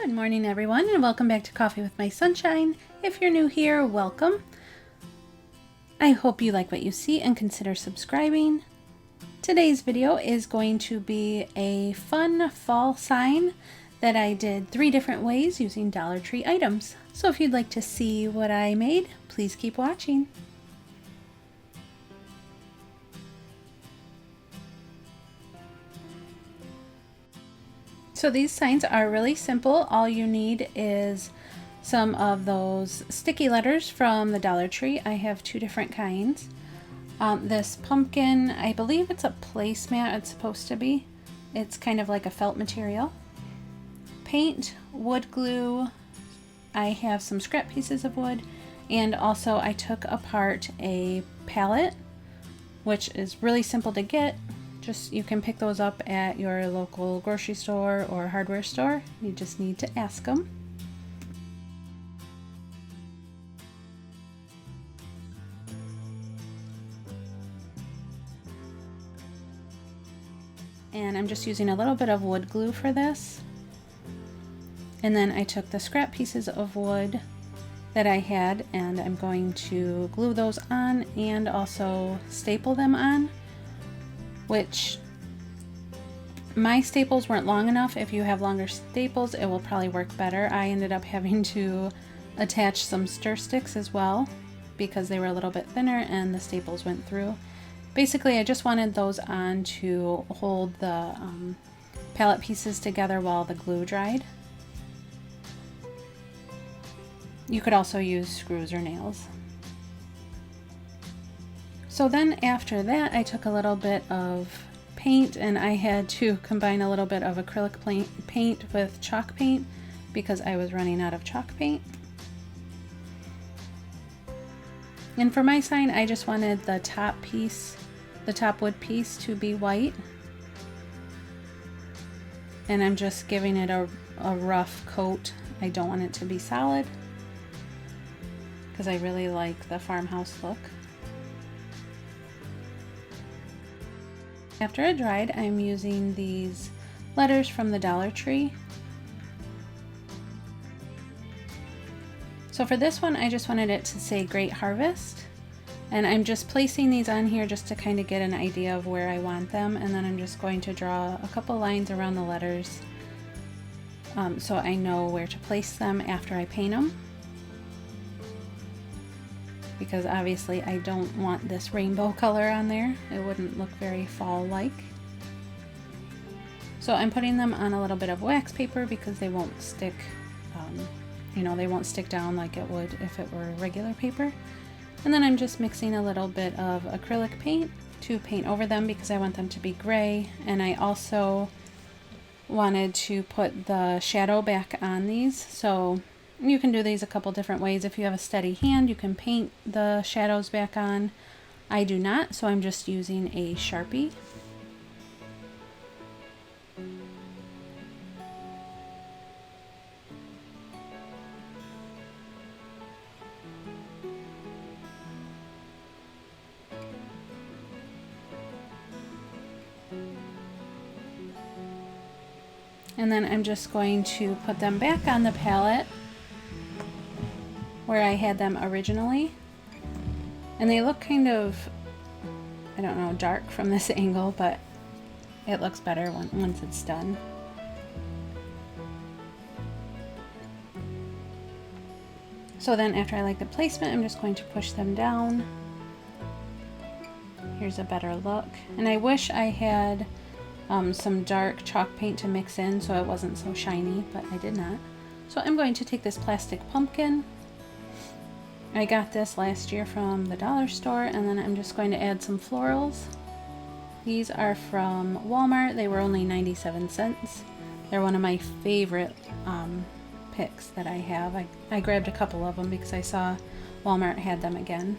Good morning everyone, and welcome back to Coffee with My Sunshine. If you're new here, welcome. I hope you like what you see and consider subscribing. Today's video is going to be a fun fall sign that I did 3 different ways using Dollar Tree items. So if you'd like to see what I made, please keep watching. So these signs are really simple. All you need is some of those sticky letters from the Dollar Tree. I have 2 different kinds. This pumpkin, I believe it's a placemat, it's supposed to be. It's kind of like a felt material. Paint, wood glue, I have some scrap pieces of wood, and also I took apart a palette, which is really simple to get. You can pick those up at your local grocery store or hardware store. You just need to ask them. And I'm just using a little bit of wood glue for this. And then I took the scrap pieces of wood that I had, and I'm going to glue those on and also staple them on. Which my staples weren't long enough. If you have longer staples, it will probably work better. I ended up having to attach some stir sticks as well because they were a little bit thinner and the staples went through. Basically, I just wanted those on to hold the palette pieces together while the glue dried. You could also use screws or nails. So then after that, I took a little bit of paint, and I had to combine a little bit of acrylic paint with chalk paint because I was running out of chalk paint. And for my sign, I just wanted the top piece, the top wood piece, to be white. And I'm just giving it a rough coat. I don't want it to be solid because I really like the farmhouse look. After it dried, I'm using these letters from the Dollar Tree. So for this one, I just wanted it to say Great Harvest. And I'm just placing these on here just to kind of get an idea of where I want them. And then I'm just going to draw a couple lines around the letters so I know where to place them after I paint them. Because obviously I don't want this rainbow color on there. It wouldn't look very fall-like. So I'm putting them on a little bit of wax paper because they won't stick, they won't stick down like it would if it were regular paper. And then I'm just mixing a little bit of acrylic paint to paint over them because I want them to be gray. And I also wanted to put the shadow back on these. So you can do these a couple different ways. If you have a steady hand, you can paint the shadows back on. I do not, so I'm just using a Sharpie. And then I'm just going to put them back on the palette where I had them originally. And they look kind of, I don't know, dark from this angle, but it looks better once it's done. So then after I like the placement, I'm just going to push them down. Here's a better look. And I wish I had some dark chalk paint to mix in so it wasn't so shiny, but I did not. So I'm going to take this plastic pumpkin. I got this last year from the dollar store, and then I'm just going to add some florals. These are from Walmart. They were only 97 cents. They're one of my favorite picks that I have. I grabbed a couple of them because I saw Walmart had them again.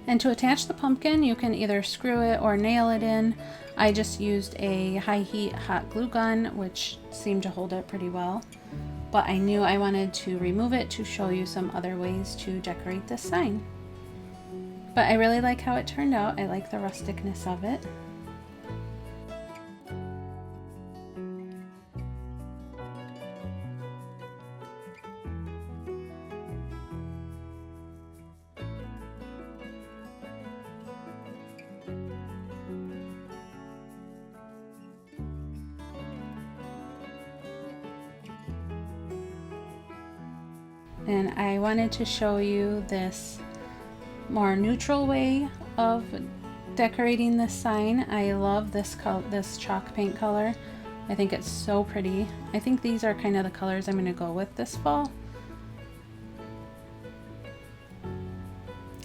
And to attach the pumpkin, you can either screw it or nail it in. I just used a high heat hot glue gun, which seemed to hold it pretty well. But I knew I wanted to remove it to show you some other ways to decorate this sign. But I really like how it turned out. I like the rusticness of it. And I wanted to show you this more neutral way of decorating this sign. I love this chalk paint color. I think it's so pretty. I think these are kind of the colors I'm going to go with this fall.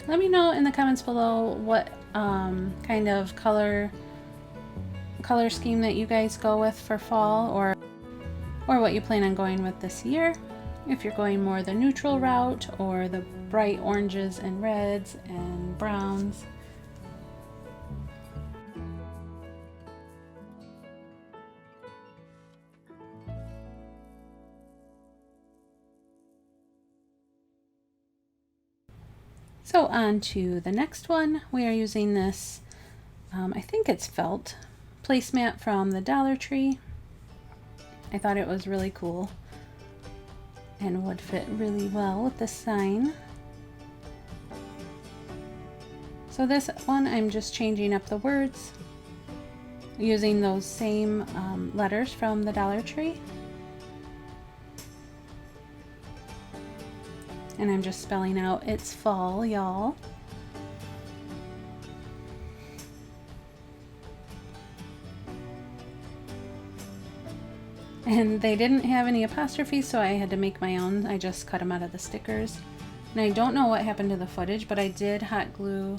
Let me know in the comments below what kind of color scheme that you guys go with for fall, or what you plan on going with this year. If you're going more the neutral route or the bright oranges and reds and browns. So on to the next one. We are using this, I think it's felt, placemat from the Dollar Tree. I thought it was really cool and would fit really well with this sign. So this one I'm just changing up the words using those same letters from the Dollar Tree. And I'm just spelling out it's fall, y'all. And they didn't have any apostrophes, so I had to make my own. I just cut them out of the stickers. And I don't know what happened to the footage, but I did hot glue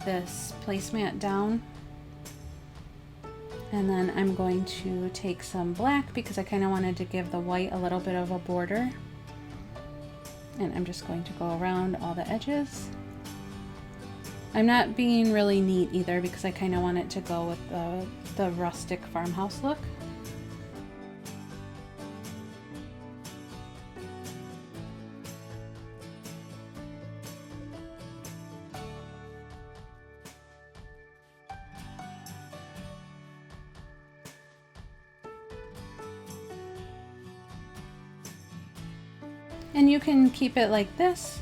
this placemat down. And then I'm going to take some black because I kind of wanted to give the white a little bit of a border. And I'm just going to go around all the edges. I'm not being really neat either because I kind of want it to go with the rustic farmhouse look. And you can keep it like this,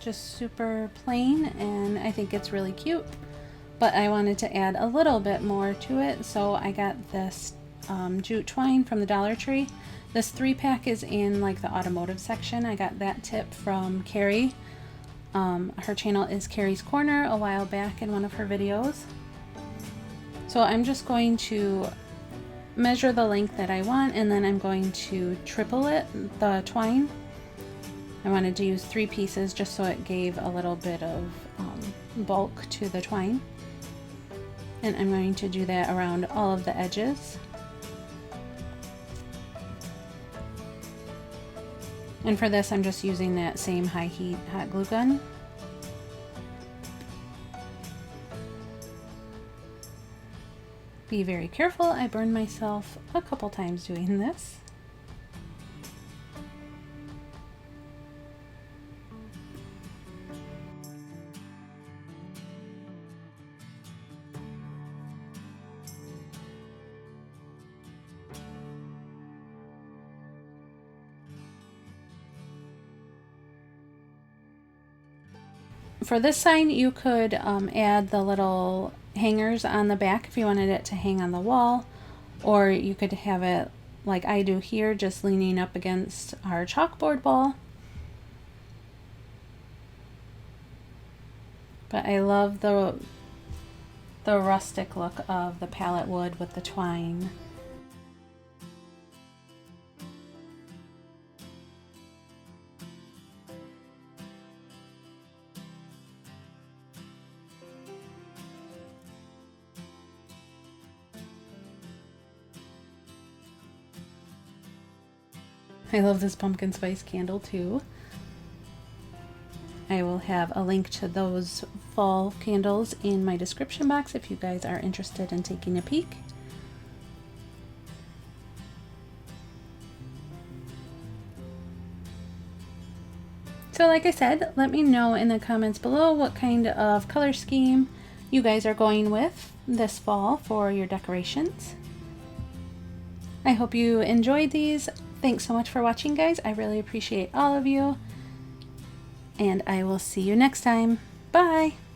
just super plain, and I think it's really cute. But I wanted to add a little bit more to it, so I got this jute twine from the Dollar Tree. This 3-pack is in like the automotive section. I got that tip from Carrie. Her channel is Carrie's Corner, a while back in one of her videos. So I'm just going to measure the length that I want, and then I'm going to triple it, the twine. I wanted to use 3 pieces just so it gave a little bit of bulk to the twine. And I'm going to do that around all of the edges. And for this I'm just using that same high heat hot glue gun. Be very careful, I burned myself a couple times doing this. For this sign you could add the little hangers on the back if you wanted it to hang on the wall, or you could have it like I do here, just leaning up against our chalkboard wall. But I love the rustic look of the palette wood with the twine. I love this pumpkin spice candle too. I will have a link to those fall candles in my description box if you guys are interested in taking a peek. So like I said, let me know in the comments below what kind of color scheme you guys are going with this fall for your decorations. I hope you enjoyed these. Thanks so much for watching, guys. I really appreciate all of you. And I will see you next time. Bye!